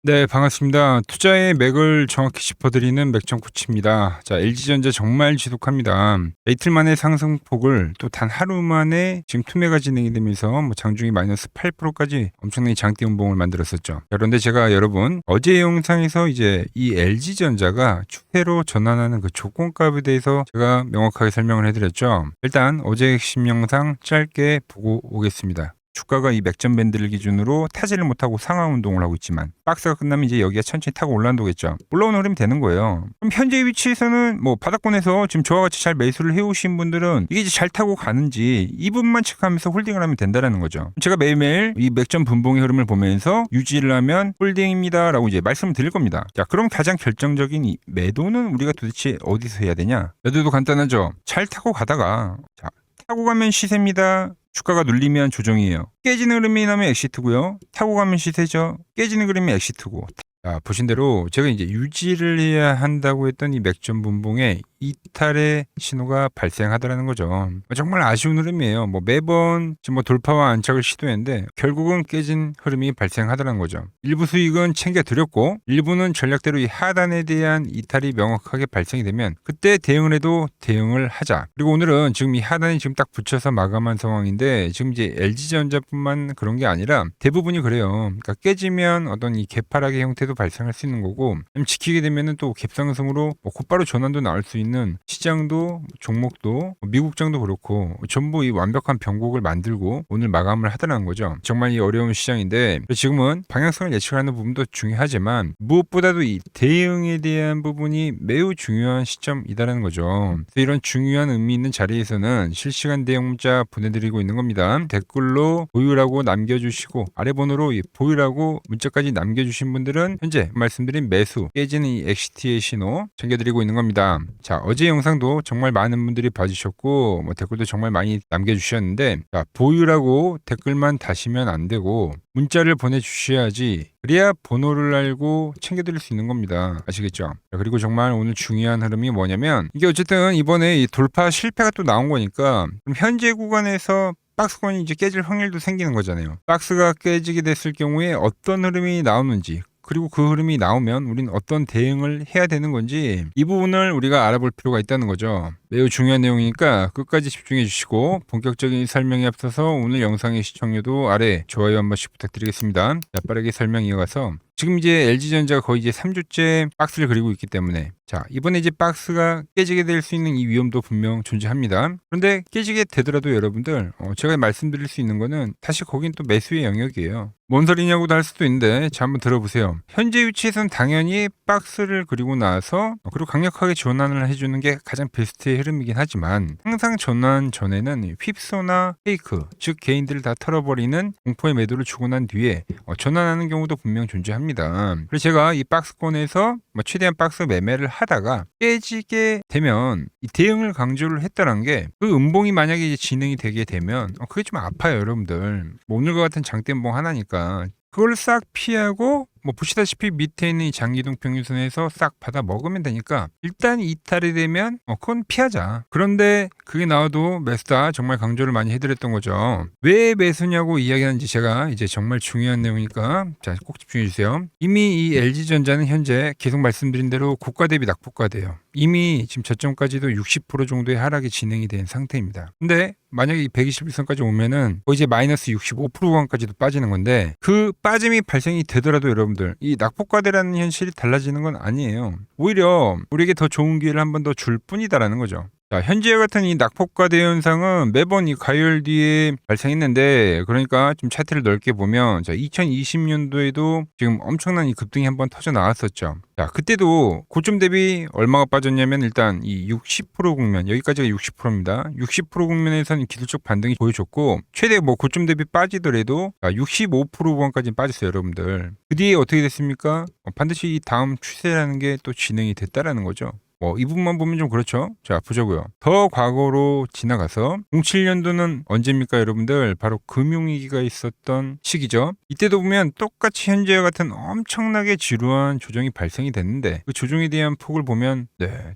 네, 반갑습니다. 투자의 맥을 정확히 짚어드리는 맥정코치입니다. 자, LG전자 정말 지독합니다. 이틀 만에 상승폭을 또 단 하루 만에 지금 투매가 진행이 되면서 장중에 마이너스 8%까지 엄청나게 장대 음봉을 만들었었죠. 그런데 제가 여러분 어제 영상에서 이제 이 LG전자가 추세로 전환하는 그 조건값에 대해서 제가 명확하게 설명을 해드렸죠. 일단 어제 핵심 영상 짧게 보고 오겠습니다. 주가가 이 맥점 밴드를 기준으로 타지를 못하고 상하 운동을 하고 있지만 박스가 끝나면 이제 여기가 천천히 타고 올라오겠죠. 올라오는 흐름이 되는 거예요. 그럼 현재 위치에서는 바닥권에서 지금 저와 같이 잘 매수를 해오신 분들은 이게 이제 잘 타고 가는지 이 부분만 체크하면서 홀딩을 하면 된다라는 거죠. 제가 매일매일 이 맥점 분봉의 흐름을 보면서 유지를 하면 홀딩입니다라고 이제 말씀을 드릴 겁니다. 자, 그럼 가장 결정적인 이 매도는 우리가 도대체 어디서 해야 되냐? 매도도 간단하죠. 잘 타고 가다가 타고 가면 시세입니다. 주가가 눌리면 조정이에요. 깨지는 흐름이 나면 엑시트고요. 타고 가면 시세죠. 깨지는 흐름이 엑시트고. 자, 보신 대로 제가 이제 유지를 해야 한다고 했던 이 맥점 분봉에 이탈의 신호가 발생하더라는 거죠. 정말 아쉬운 흐름이에요. 매번 지금 돌파와 안착을 시도했는데 결국은 깨진 흐름이 발생하더라는 거죠. 일부 수익은 챙겨드렸고 일부는 전략대로 이 하단에 대한 이탈이 명확하게 발생이 되면 그때 대응을 해도 대응을 하자. 그리고 오늘은 지금 이 하단이 지금 딱 붙여서 마감한 상황인데 지금 이제 LG전자뿐만 그런 게 아니라 대부분이 그래요. 그러니까 깨지면 어떤 이 개파락의 형태도 발생할 수 있는 거고 지키게 되면은 또 갭상승으로 곧바로 전환도 나올 수 있는 시장도 종목도 미국장도 그렇고 전부 이 완벽한 변곡을 만들고 오늘 마감을 하더라는 거죠. 정말 이 어려운 시장인데 지금은 방향성을 예측하는 부분도 중요하지만 무엇보다도 이 대응에 대한 부분이 매우 중요한 시점이다라는 거죠. 이런 중요한 의미 있는 자리에서는 실시간 대응 문자 보내드리고 있는 겁니다. 댓글로 보유라고 남겨주시고 아래 번호로 보유라고 문자까지 남겨주신 분들은 현재 말씀드린 매수 깨지는 이 XT의 신호 챙겨드리고 있는 겁니다. 자, 어제 영상도 정말 많은 분들이 봐주셨고 댓글도 정말 많이 남겨주셨는데 보유라고 댓글만 다시면 안 되고 문자를 보내주셔야지 그래야 번호를 알고 챙겨드릴 수 있는 겁니다. 아시겠죠? 그리고 정말 오늘 중요한 흐름이 뭐냐면 이게 어쨌든 이번에 이 돌파 실패가 또 나온 거니까 그럼 현재 구간에서 박스권이 이제 깨질 확률도 생기는 거잖아요. 박스가 깨지게 됐을 경우에 어떤 흐름이 나오는지 그리고 그 흐름이 나오면 우리는 어떤 대응을 해야 되는 건지 이 부분을 우리가 알아볼 필요가 있다는 거죠. 매우 중요한 내용이니까 끝까지 집중해 주시고 본격적인 설명에 앞서서 오늘 영상의 시청료도 아래 좋아요 한 번씩 부탁드리겠습니다. 자, 빠르게 설명 이어가서 지금 이제 LG전자가 거의 이제 3주째 박스를 그리고 있기 때문에 자, 이번에 이제 박스가 깨지게 될 수 있는 이 위험도 분명 존재합니다. 그런데 깨지게 되더라도 여러분들 제가 말씀드릴 수 있는 거는 다시 거긴 또 매수의 영역이에요. 뭔 소리냐고도 할 수도 있는데 자, 한번 들어보세요. 현재 위치에서는 당연히 박스를 그리고 나서 그리고 강력하게 전환을 해주는 게 가장 베스트의 흐름이긴 하지만 항상 전환 전에는 휩소나 페이크 즉 개인들을 다 털어버리는 공포의 매도를 주고 난 뒤에 전환하는 경우도 분명 존재합니다. 그래서 제가 이 박스권에서 최대한 박스 매매를 하다가 깨지게 되면 이 대응을 강조를 했다는 게 그 음봉이 만약에 이제 진행이 되게 되면 그게 좀 아파요 여러분들. 오늘과 같은 장대 음봉 하나니까 그걸 싹 피하고 보시다시피 밑에 있는 이 장기동 평균선에서 싹 받아 먹으면 되니까 일단 이탈이 되면 그건 피하자. 그런데 그게 나와도 매수다 정말 강조를 많이 해드렸던 거죠. 왜 매수냐고 이야기하는지 제가 이제 정말 중요한 내용이니까 자, 꼭 집중해 주세요. 이미 이 LG전자는 현재 계속 말씀드린 대로 고가 대비 낙폭과대요. 이미 지금 저점까지도 60% 정도의 하락이 진행이 된 상태입니다. 근데 만약에 이 121선까지 오면은 이제 마이너스 65% 구간까지도 빠지는 건데 그 빠짐이 발생이 되더라도 여러분들 이 낙폭과대라는 현실이 달라지는 건 아니에요. 오히려 우리에게 더 좋은 기회를 한 번 더 줄 뿐이다라는 거죠. 자, 현재와 같은 이 낙폭과대 현상은 매번 이 가열 뒤에 발생했는데 그러니까 좀 차트를 넓게 보면 자, 2020년도에도 지금 엄청난 이 급등이 한번 터져 나왔었죠. 자, 그때도 고점 대비 얼마가 빠졌냐면 일단 이 60% 국면 여기까지가 60%입니다. 60% 국면에서는 기술적 반등이 보여줬고 최대 고점 대비 빠지더라도 65% 구간까지 빠졌어요 여러분들. 그 뒤에 어떻게 됐습니까? 반드시 이 다음 추세라는 게 또 진행이 됐다라는 거죠. 이 부분만 보면 좀 그렇죠. 자, 보자고요. 더 과거로 지나가서 07년도는 언제입니까 여러분들? 바로 금융위기가 있었던 시기죠. 이때도 보면 똑같이 현재와 같은 엄청나게 지루한 조정이 발생이 됐는데 그 조정에 대한 폭을 보면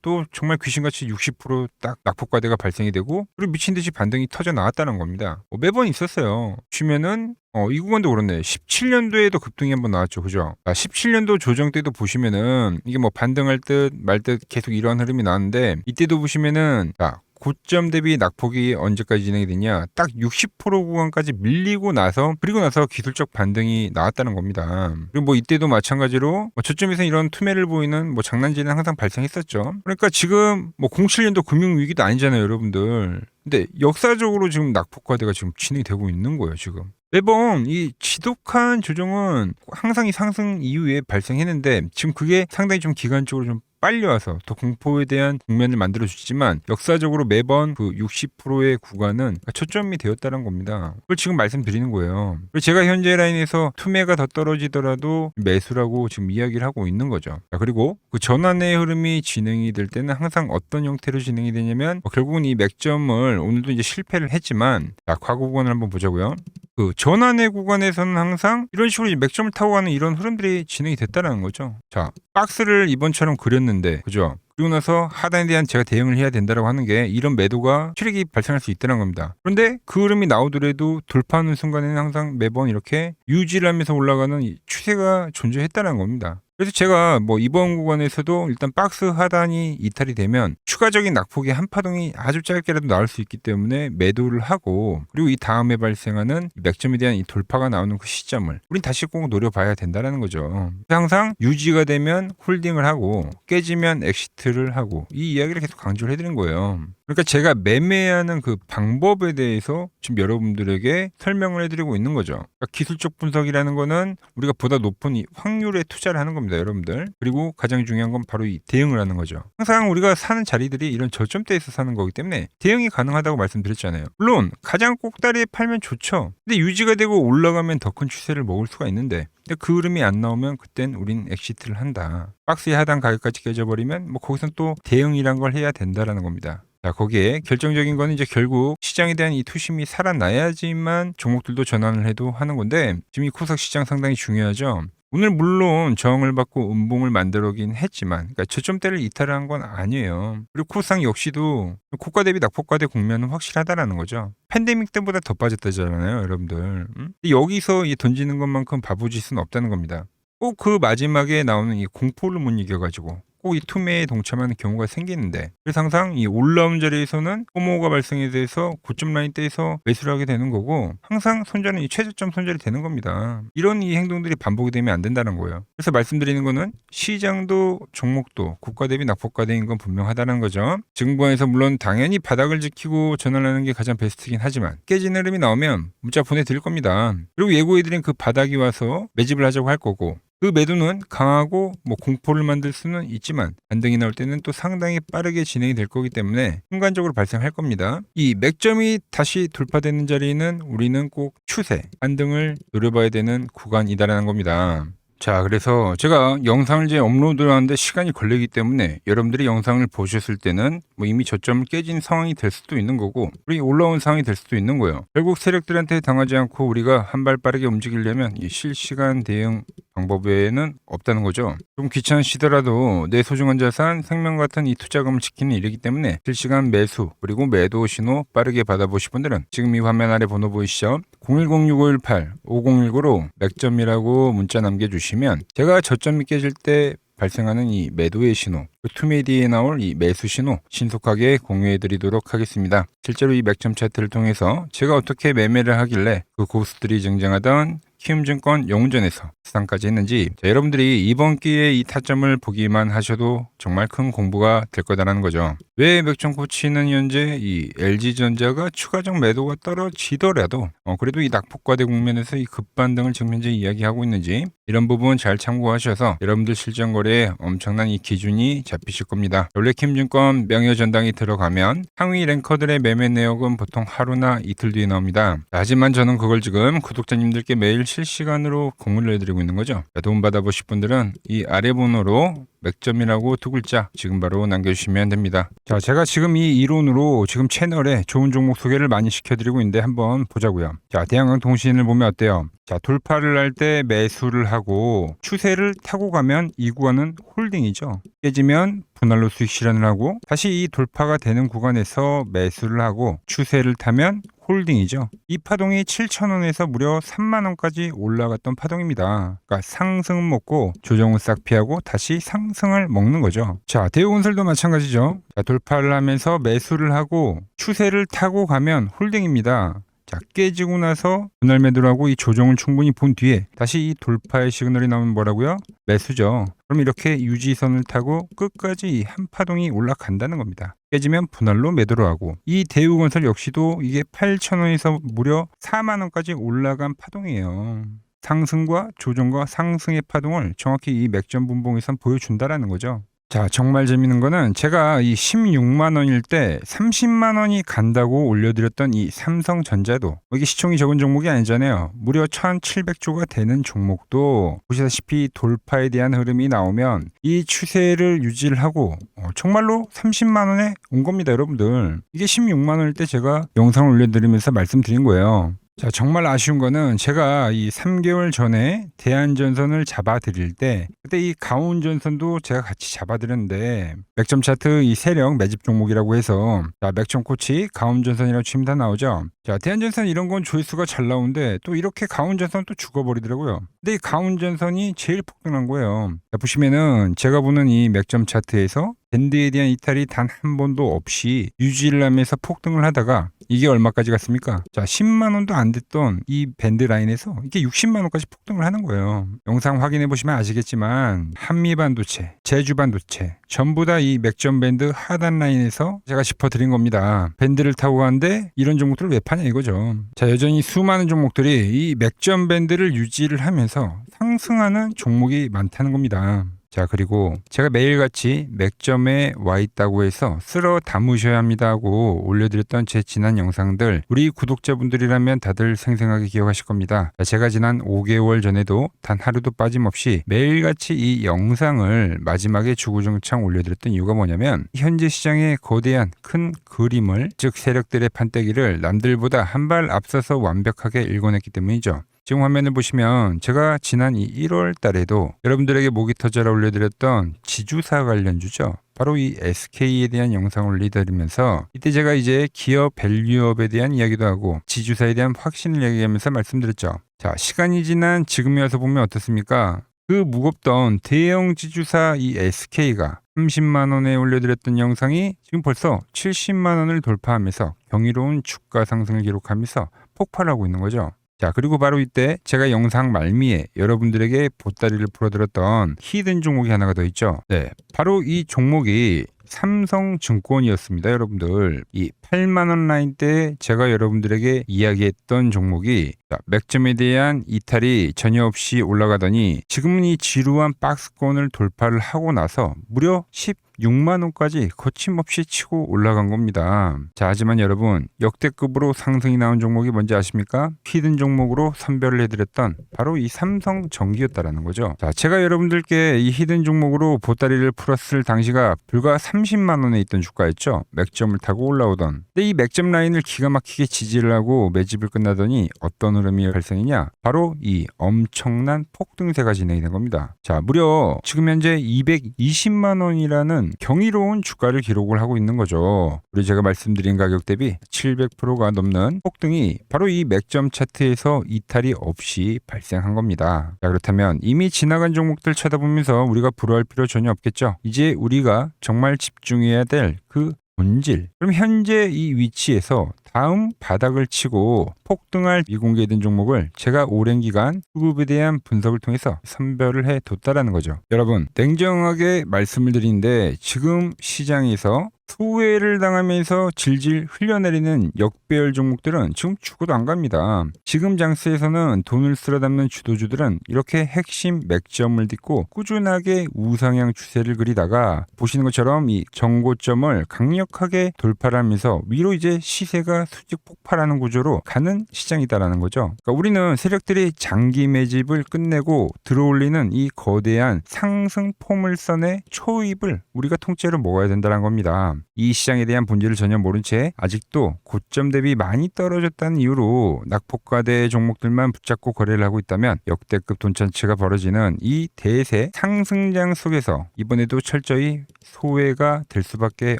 또 정말 귀신같이 60%딱 낙폭과대가 발생이 되고 그리고 미친듯이 반등이 터져 나왔다는 겁니다. 매번 있었어요. 쉬면은 이 구간도 그렇네. 17년도에도 급등이 한번 나왔죠. 그죠? 17년도 조정 때도 보시면은 이게 뭐 반등할 듯 말 듯 계속 이러한 흐름이 나왔는데 이때도 보시면은 고점 대비 낙폭이 언제까지 진행이 되냐? 딱 60% 구간까지 밀리고 나서 그리고 나서 기술적 반등이 나왔다는 겁니다. 그리고 뭐 이때도 마찬가지로 저점에서 이런 투매를 보이는 뭐 장난질은 항상 발생했었죠. 그러니까 지금 뭐 07년도 금융위기도 아니잖아요, 여러분들. 근데 역사적으로 지금 낙폭과대가 지금 진행이 되고 있는 거예요, 지금. 매번 이 지독한 조정은 항상 이 상승 이후에 발생했는데 지금 그게 상당히 좀 기간적으로 좀 빨리 와서 더 공포에 대한 국면을 만들어주지만 역사적으로 매번 그 60%의 구간은 초점이 되었다는 겁니다. 그걸 지금 말씀드리는 거예요. 그리고 제가 현재 라인에서 투매가 더 떨어지더라도 매수라고 지금 이야기를 하고 있는 거죠. 그리고 그 전환의 흐름이 진행이 될 때는 항상 어떤 형태로 진행이 되냐면 결국은 이 맥점을 오늘도 이제 실패를 했지만 과거 구간을 한번 보자고요. 그 전환의 구간에서는 항상 이런 식으로 맥점을 타고 가는 이런 흐름들이 진행이 됐다는 거죠. 자, 박스를 이번처럼 그렸는데, 그죠? 그리고 나서 하단에 대한 제가 대응을 해야 된다라고 하는 게 이런 매도가 출익이 발생할 수 있다는 겁니다. 그런데 그 흐름이 나오더라도 돌파하는 순간에는 항상 매번 이렇게 유지를 하면서 올라가는 추세가 존재했다는 겁니다. 그래서 제가 뭐 이번 구간에서도 일단 박스 하단이 이탈이 되면 추가적인 낙폭의 한파동이 아주 짧게라도 나올 수 있기 때문에 매도를 하고 그리고 이 다음에 발생하는 맥점에 대한 이 돌파가 나오는 그 시점을 우린 다시 꼭 노려봐야 된다는 거죠. 항상 유지가 되면 홀딩을 하고 깨지면 엑시트를 하고 이 이야기를 계속 강조를 해드린 거예요. 그러니까 제가 매매하는 그 방법에 대해서 지금 여러분들에게 설명을 해드리고 있는 거죠. 그러니까 기술적 분석이라는 거는 우리가 보다 높은 이 확률에 투자를 하는 겁니다, 여러분들. 그리고 가장 중요한 건 바로 이 대응을 하는 거죠. 항상 우리가 사는 자리들이 이런 저점대에서 사는 거기 때문에 대응이 가능하다고 말씀드렸잖아요. 물론 가장 꼭다리에 팔면 좋죠. 근데 유지가 되고 올라가면 더 큰 추세를 먹을 수가 있는데 근데 그 흐름이 안 나오면 그땐 우린 엑시트를 한다. 박스의 하단 가격까지 깨져버리면 뭐 거기선 또 대응이란 걸 해야 된다라는 겁니다. 자, 거기에 결정적인 거는 이제 결국 시장에 대한 이 투심이 살아나야지만 종목들도 전환을 해도 하는 건데 지금 이 코스닥 시장 상당히 중요하죠. 오늘 물론 저항을 받고 음봉을 만들어긴 했지만 그러니까 저점대를 이탈한 건 아니에요. 그리고 코스닥 역시도 고가 대비 낙폭과대 국면은 확실하다라는 거죠. 팬데믹 때보다 더 빠졌다잖아요, 여러분들. 여기서 던지는 것만큼 바보짓은 없다는 겁니다. 꼭 그 마지막에 나오는 이 공포를 못 이겨가지고 꼭 이 투매에 동참하는 경우가 생기는데 그래서 항상 이 올라온 자리에서는 포모가 발생에 대해서 고점 라인대에서 매수를 하게 되는 거고 항상 손절은 이 최저점 손절이 되는 겁니다. 이런 이 행동들이 반복이 되면 안 된다는 거예요. 그래서 말씀드리는 거는 시장도 종목도 고가 대비 낙폭과대인 건 분명하다는 거죠. 지금 구간에서 물론 당연히 바닥을 지키고 전환하는 게 가장 베스트긴 하지만 깨진 흐름이 나오면 문자 보내드릴 겁니다. 그리고 예고해드린 그 바닥이 와서 매집을 하자고 할 거고 그 매도는 강하고 뭐 공포를 만들 수는 있지만 반등이 나올 때는 또 상당히 빠르게 진행이 될 거기 때문에 순간적으로 발생할 겁니다. 이 맥점이 다시 돌파되는 자리는 우리는 꼭 추세, 반등을 노려봐야 되는 구간이다라는 겁니다. 자, 그래서 제가 영상을 이제 업로드를 하는데 시간이 걸리기 때문에 여러분들이 영상을 보셨을 때는 뭐 이미 저점을 깨진 상황이 될 수도 있는 거고 우리 올라온 상황이 될 수도 있는 거예요. 결국 세력들한테 당하지 않고 우리가 한 발 빠르게 움직이려면 이 실시간 대응 방법 외에는 없다는 거죠. 좀 귀찮으시더라도 내 소중한 자산, 생명 같은 이 투자금을 지키는 일이기 때문에 실시간 매수 그리고 매도 신호 빠르게 받아보실 분들은 지금 이 화면 아래 번호 보이시죠? 010-6518-5019로 맥점이라고 문자 남겨주시면 제가 저점이 깨질 때 발생하는 이 매도의 신호, 그 투메디에 나올 이 매수 신호 신속하게 공유해 드리도록 하겠습니다. 실제로 이 맥점 차트를 통해서 제가 어떻게 매매를 하길래 그 고수들이 증정하던 키움증권 영운전에서 수상까지 했는지 여러분들이 이번 기회에 이 타점을 보기만 하셔도 정말 큰 공부가 될 거다라는 거죠. 왜 맥점 코치는 현재 이 LG전자가 추가적 매도가 떨어지더라도 그래도 이 낙폭과대 국면에서 이 급반등을 지금 현재 이야기하고 있는지 이런 부분 잘 참고하셔서 여러분들 실전 거래에 엄청난 이 기준이 잡히실 겁니다. 원래 키움증권 명예전당이 들어가면 상위 랭커들의 매매 내역은 보통 하루나 이틀 뒤에 나옵니다. 하지만 저는 그걸 지금 구독자님들께 매일 실시간으로 공유를 해드리고 있는 거죠. 도움 받아보실 분들은 이 아래 번호로 맥점이라고 두 글자 지금 바로 남겨주시면 됩니다. 자, 제가 지금 이 이론으로 지금 채널에 좋은 종목 소개를 많이 시켜드리고 있는데 한번 보자고요. 자, 대한강통신을 보면 어때요? 자, 돌파를 할 때 매수를 하고 추세를 타고 가면 이 구간은 홀딩이죠. 깨지면 분할로 수익 실현을 하고 다시 이 돌파가 되는 구간에서 매수를 하고 추세를 타면 홀딩이죠. 이 파동이 7,000원에서 무려 30,000원까지 올라갔던 파동입니다. 그러니까 상승은 먹고 조정은 싹 피하고 다시 상승을 먹는 거죠. 자, 대우건설도 마찬가지죠. 자, 돌파를 하면서 매수를 하고 추세를 타고 가면 홀딩입니다. 자, 깨지고 나서 분할 매도를 하고 이 조정을 충분히 본 뒤에 다시 이 돌파의 시그널이 나오면 뭐라고요? 매수죠. 그럼 이렇게 유지선을 타고 끝까지 한 파동이 올라간다는 겁니다. 깨지면 분할로 매도를 하고, 이 대우건설 역시도 이게 8,000원에서 무려 40,000원까지 올라간 파동이에요. 상승과 조정과 상승의 파동을 정확히 이 맥점 분봉에선 보여준다라는 거죠. 자, 정말 재밌는 거는 제가 이 16만 원일 때 30만 원이 간다고 올려드렸던 이 삼성전자도, 이게 시총이 적은 종목이 아니잖아요. 무려 1,700조가 되는 종목도 보시다시피 돌파에 대한 흐름이 나오면 이 추세를 유지를 하고 정말로 30만 원에 온 겁니다, 여러분들. 이게 16만 원일 때 제가 영상을 올려드리면서 말씀드린 거예요. 자, 정말 아쉬운 거는 제가 이 3개월 전에 대한전선을 잡아드릴 때 그때 이 가온전선도 제가 같이 잡아드렸는데 맥점 차트 이 세력 매집 종목이라고 해서, 자, 맥점 코치 가온전선이라고 치면 다 나오죠. 자, 대한전선 이런 건 조회수가 잘 나오는데 또 이렇게 가온전선 또 죽어버리더라고요. 근데 이 가온전선이 제일 폭등한 거예요. 자, 보시면은 제가 보는 이 맥점 차트에서 밴드에 대한 이탈이 단 한 번도 없이 유지를 하면서 폭등을 하다가 이게 얼마까지 갔습니까? 자, 10만 원도 안 됐던 이 밴드 라인에서 이게 60만 원까지 폭등을 하는 거예요. 영상 확인해 보시면 아시겠지만 한미반도체, 제주반도체 전부 다 이 맥점 밴드 하단 라인에서 제가 짚어드린 겁니다. 밴드를 타고 가는데 이런 종목들을 왜 파냐 이거죠. 자, 여전히 수많은 종목들이 이 맥점 밴드를 유지를 하면서 상승하는 종목이 많다는 겁니다. 자, 그리고 제가 매일같이 맥점에 와 있다고 해서 쓸어 담으셔야 합니다 하고 올려드렸던 제 지난 영상들, 우리 구독자분들이라면 다들 생생하게 기억하실 겁니다. 자, 제가 지난 5개월 전에도 단 하루도 빠짐없이 매일같이 이 영상을 마지막에 주구장창 올려드렸던 이유가 뭐냐면, 현재 시장의 거대한 큰 그림을, 즉 세력들의 판때기를 남들보다 한 발 앞서서 완벽하게 읽어냈기 때문이죠. 지금 화면을 보시면 제가 지난 이 1월 달에도 여러분들에게 목이 터져라 올려드렸던 지주사 관련주죠. 바로 이 SK에 대한 영상을 올려드리면서 이때 제가 이제 기업 밸류업에 대한 이야기도 하고 지주사에 대한 확신을 얘기하면서 말씀드렸죠. 자, 시간이 지난 지금에 와서 보면 어떻습니까? 그 무겁던 대형 지주사 이 SK가 30만 원에 올려드렸던 영상이 지금 벌써 70만 원을 돌파하면서 경이로운 주가 상승을 기록하면서 폭발하고 있는 거죠. 자, 그리고 바로 이때 제가 영상 말미에 여러분들에게 보따리를 풀어드렸던 히든 종목이 하나가 더 있죠. 네, 바로 이 종목이 삼성증권이었습니다, 여러분들. 이 8만 원 라인 때 제가 여러분들에게 이야기했던 종목이 맥점에 대한 이탈이 전혀 없이 올라가더니 지금은 이 지루한 박스권을 돌파를 하고 나서 무려 16만 원까지 거침없이 치고 올라간 겁니다. 자, 하지만 여러분, 역대급으로 상승이 나온 종목이 뭔지 아십니까? 히든 종목으로 선별을 해드렸던 바로 이 삼성전기였다라는 거죠. 자, 제가 여러분들께 이 히든 종목으로 보따리를 풀었을 당시가 불과 30만 원에 있던 주가였죠. 맥점을 타고 올라오던. 근데 이 맥점 라인을 기가 막히게 지지를 하고 매집을 끝나더니 어떤 흐름이 발생이냐? 바로 이 엄청난 폭등세가 진행이 된 겁니다. 자, 무려 지금 현재 220만 원이라는 경이로운 주가를 기록을 하고 있는 거죠. 우리 제가 말씀드린 가격 대비 700%가 넘는 폭등이 바로 이 맥점 차트에서 이탈이 없이 발생한 겁니다. 자, 그렇다면 이미 지나간 종목들 쳐다보면서 우리가 불허할 필요 전혀 없겠죠. 이제 우리가 정말 집중해야 될 그 본질. 그럼 현재 이 위치에서 다음 바닥을 치고 폭등할 미공개된 종목을 제가 오랜 기간 수급에 대한 분석을 통해서 선별을 해뒀다라는 거죠. 여러분, 냉정하게 말씀을 드리는데 지금 시장에서 수혜를 당하면서 질질 흘려내리는 역배열 종목들은 지금 죽어도 안 갑니다. 지금 장세에서는 돈을 쓸어 담는 주도주들은 이렇게 핵심 맥점을 딛고 꾸준하게 우상향 추세를 그리다가 보시는 것처럼 이 정고점을 강력하게 돌파를 하면서 위로 이제 시세가 수직 폭발하는 구조로 가는 시장이다라는 거죠. 그러니까 우리는 세력들이 장기 매집을 끝내고 들어올리는 이 거대한 상승 포물선의 초입을 우리가 통째로 먹어야 된다는 겁니다. 이 시장에 대한 본질을 전혀 모른 채 아직도 고점 대비 많이 떨어졌다는 이유로 낙폭과대 종목들만 붙잡고 거래를 하고 있다면 역대급 돈천치가 벌어지는 이 대세 상승장 속에서 이번에도 철저히 소외가 될 수밖에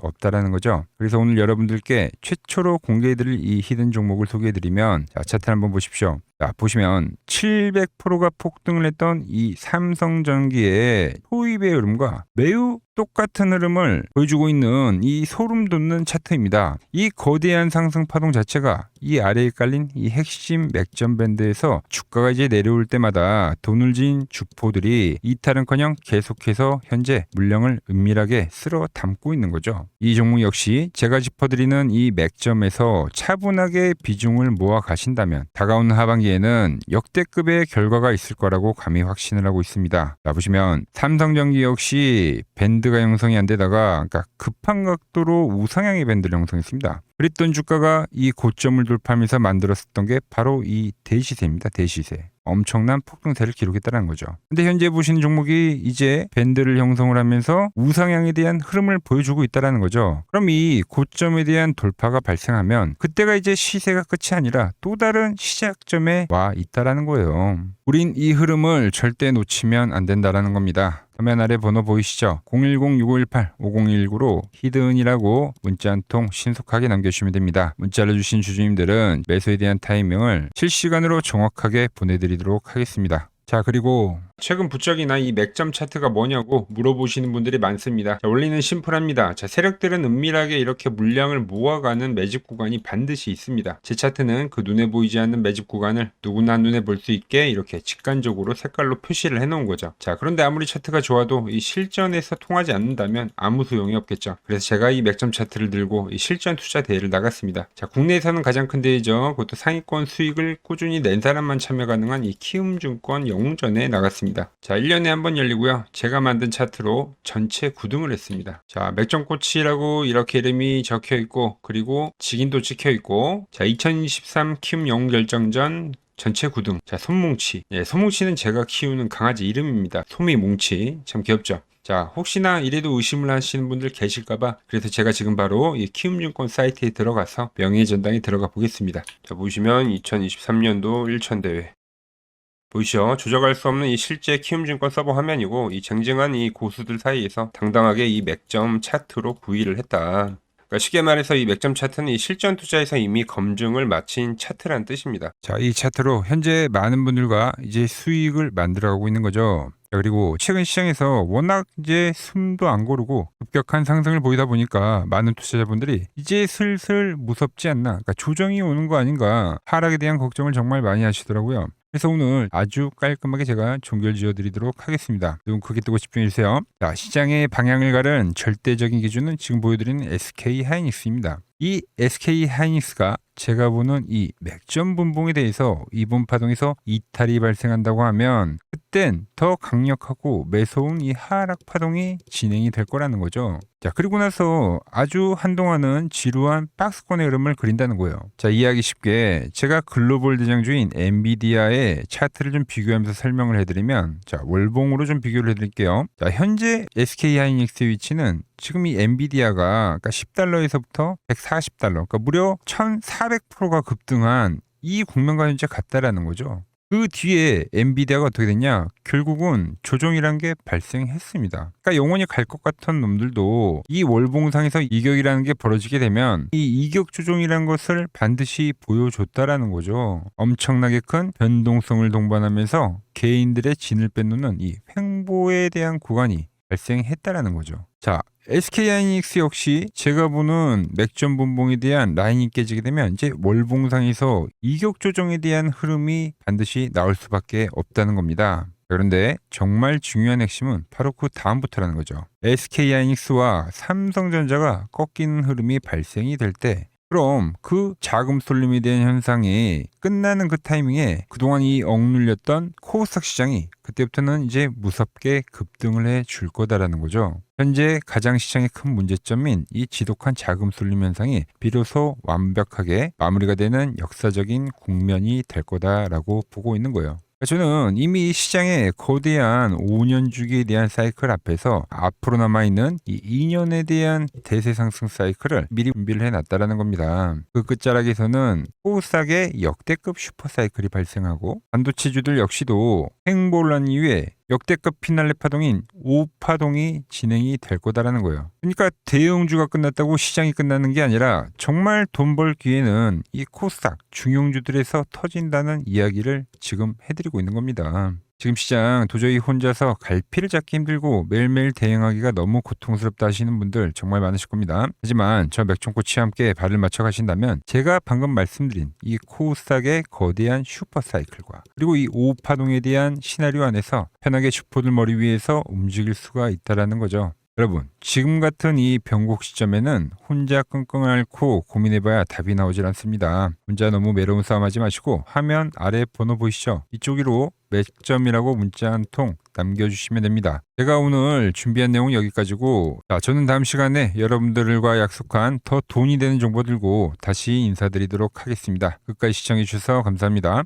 없다라는 거죠. 그래서 오늘 여러분들께 최초로 공개해드릴 이 히든 종목을 소개해드리면, 자, 차트 한번 보십시오. 자, 보시면 700%가 폭등을 했던 이 삼성전기의 소입의 흐름과 매우 똑같은 흐름을 보여주고 있는 이 소름 돋는 차트입니다. 이 거대한 상승 파동 자체가 이 아래에 깔린 이 핵심 맥점 밴드에서 주가가 이제 내려올 때마다 돈을 진 주포들이 이탈은커녕 계속해서 현재 물량을 은밀하게 쓸어 담고 있는 거죠. 이 종목 역시 제가 짚어드리는 이 맥점에서 차분하게 비중을 모아 가신다면 다가오는 하반기에는 역대급의 결과가 있을 거라고 감히 확신을 하고 있습니다. 자, 보시면 삼성전기 역시 밴드가 형성이 안 되다가 그러니까 급한 각도로 우상향의 밴드를 형성했습니다. 그랬던 주가가 이 고점을 돌파하면서 만들었었던 게 바로 이 대시세입니다. 대시세. 엄청난 폭등세를 기록했다는 거죠. 근데 현재 보시는 종목이 이제 밴드를 형성을 하면서 우상향에 대한 흐름을 보여주고 있다는 거죠. 그럼 이 고점에 대한 돌파가 발생하면 그때가 이제 시세가 끝이 아니라 또 다른 시작점에 와 있다는 거예요. 우린 이 흐름을 절대 놓치면 안 된다는 겁니다. 화면 아래 번호 보이시죠? 010-6518-5019로 히든이라고 문자 한 통 신속하게 남겨주시면 됩니다. 문자를 주신 주주님들은 매수에 대한 타이밍을 실시간으로 정확하게 보내드리도록 하겠습니다. 자, 그리고 최근 부쩍이나 이 맥점 차트가 뭐냐고 물어보시는 분들이 많습니다. 자, 원리는 심플합니다. 자, 세력들은 은밀하게 이렇게 물량을 모아가는 매집 구간이 반드시 있습니다. 제 차트는 그 눈에 보이지 않는 매집 구간을 누구나 눈에 볼 수 있게 이렇게 직관적으로 색깔로 표시를 해놓은 거죠. 자, 그런데 아무리 차트가 좋아도 이 실전에서 통하지 않는다면 아무 소용이 없겠죠. 그래서 제가 이 맥점 차트를 들고 이 실전 투자 대회를 나갔습니다. 자, 국내에서는 가장 큰 대회죠. 그것도 상위권 수익을 꾸준히 낸 사람만 참여 가능한 이 키움증권 영웅전에 나갔습니다. 자, 1년에 한 번 열리고요. 제가 만든 차트로 전체 9등을 했습니다. 자, 맥점코치라고 이렇게 이름이 적혀 있고, 그리고 직인도 찍혀 있고, 자, 2023 키움 영웅 결정전 전체 9등. 자, 손뭉치. 예, 손뭉치는 제가 키우는 강아지 이름입니다. 소미뭉치. 참 귀엽죠? 자, 혹시나 이래도 의심을 하시는 분들 계실까봐 그래서 제가 지금 바로 이 키움증권 사이트에 들어가서 명예전당에 들어가 보겠습니다. 자, 보시면 2023년도 1천대회. 보이시죠? 조작할 수 없는 이 실제 키움증권 서버 화면이고, 이 쟁쟁한 이 고수들 사이에서 당당하게 이 맥점 차트로 구의를 했다. 그러니까 쉽게 말해서 이 맥점 차트는 이 실전 투자에서 이미 검증을 마친 차트란 뜻입니다. 자, 이 차트로 현재 많은 분들과 이제 수익을 만들어가고 있는 거죠. 그리고 최근 시장에서 워낙 이제 숨도 안 고르고 급격한 상승을 보이다 보니까 많은 투자자분들이 이제 슬슬 무섭지 않나, 그러니까 조정이 오는 거 아닌가, 하락에 대한 걱정을 정말 많이 하시더라고요. 그래서 오늘 아주 깔끔하게 제가 종결 지어드리도록 하겠습니다. 눈 크게 뜨고 집중해주세요. 자, 시장의 방향을 가른 절대적인 기준은 지금 보여드리는 SK하이닉스입니다. 이 SK하이닉스가 제가 보는 이 맥점 분봉에 대해서 이번 파동에서 이탈이 발생한다고 하면 그땐 더 강력하고 매서운 이 하락 파동이 진행이 될 거라는 거죠. 자, 그리고 나서 아주 한동안은 지루한 박스권의 흐름을 그린다는 거예요. 자, 이해하기 쉽게 제가 글로벌 대장주인 엔비디아의 차트를 좀 비교하면서 설명을 해드리면, 자, 월봉으로 좀 비교를 해드릴게요. 자, 현재 SK하이닉스의 위치는 지금 이 엔비디아가 그러니까 $10에서부터 $140, 그러니까 무려 1,400%가 급등한 이 국면과 현재 같다라는 거죠. 그 뒤에 엔비디아가 어떻게 됐냐? 결국은 조정이란 게 발생했습니다. 그러니까 영원히 갈 것 같은 놈들도 이 월봉상에서 이격이라는 게 벌어지게 되면 이 이격 조정이라는 것을 반드시 보여줬다라는 거죠. 엄청나게 큰 변동성을 동반하면서 개인들의 진을 빼놓는 이 횡보에 대한 구간이 발생했다라는 거죠. 자, SK하이닉스 역시 제가 보는 맥점 분봉에 대한 라인이 깨지게 되면 이제 월봉상에서 이격 조정에 대한 흐름이 반드시 나올 수밖에 없다는 겁니다. 그런데 정말 중요한 핵심은 바로 그 다음부터라는 거죠. SK하이닉스와 삼성전자가 꺾이는 흐름이 발생이 될 때, 그럼 그 자금 쏠림에 대한 현상이 끝나는 그 타이밍에 그동안 이 억눌렸던 코스닥 시장이 그때부터는 이제 무섭게 급등을 해 줄 거다라는 거죠. 현재 가장 시장의 큰 문제점인 이 지독한 자금 쏠림 현상이 비로소 완벽하게 마무리가 되는 역사적인 국면이 될 거다라고 보고 있는 거예요. 저는 이미 시장의 거대한 5년 주기에 대한 사이클 앞에서 앞으로 남아있는 이 2년에 대한 대세 상승 사이클을 미리 준비를 해놨다라는 겁니다. 그 끝자락에서는 코스닥의 역대급 슈퍼 사이클이 발생하고 반도체주들 역시도 행보란 이후에 역대급 피날레 파동인 5파동이 진행이 될 거다라는 거예요. 그러니까 대형주가 끝났다고 시장이 끝나는 게 아니라 정말 돈 벌 기회는 이 코스닥 중용주들에서 터진다는 이야기를 지금 해드리고 있는 겁니다. 지금 시장 도저히 혼자서 갈피를 잡기 힘들고 매일매일 대응하기가 너무 고통스럽다 하시는 분들 정말 많으실 겁니다. 하지만 저 맥종코치와 함께 발을 맞춰 가신다면 제가 방금 말씀드린 이 코스닥의 거대한 슈퍼 사이클과 그리고 이 5파동에 대한 시나리오 안에서 편하게 슈퍼들 머리 위에서 움직일 수가 있다라는 거죠. 여러분, 지금 같은 이 변곡 시점에는 혼자 끙끙 앓고 고민해봐야 답이 나오질 않습니다. 혼자 너무 외로운 싸움하지 마시고 화면 아래 번호 보이시죠? 이쪽으로 매점이라고 문자 한 통 남겨주시면 됩니다. 제가 오늘 준비한 내용은 여기까지고 저는 다음 시간에 여러분들과 약속한 더 돈이 되는 정보 들고 다시 인사드리도록 하겠습니다. 끝까지 시청해 주셔서 감사합니다.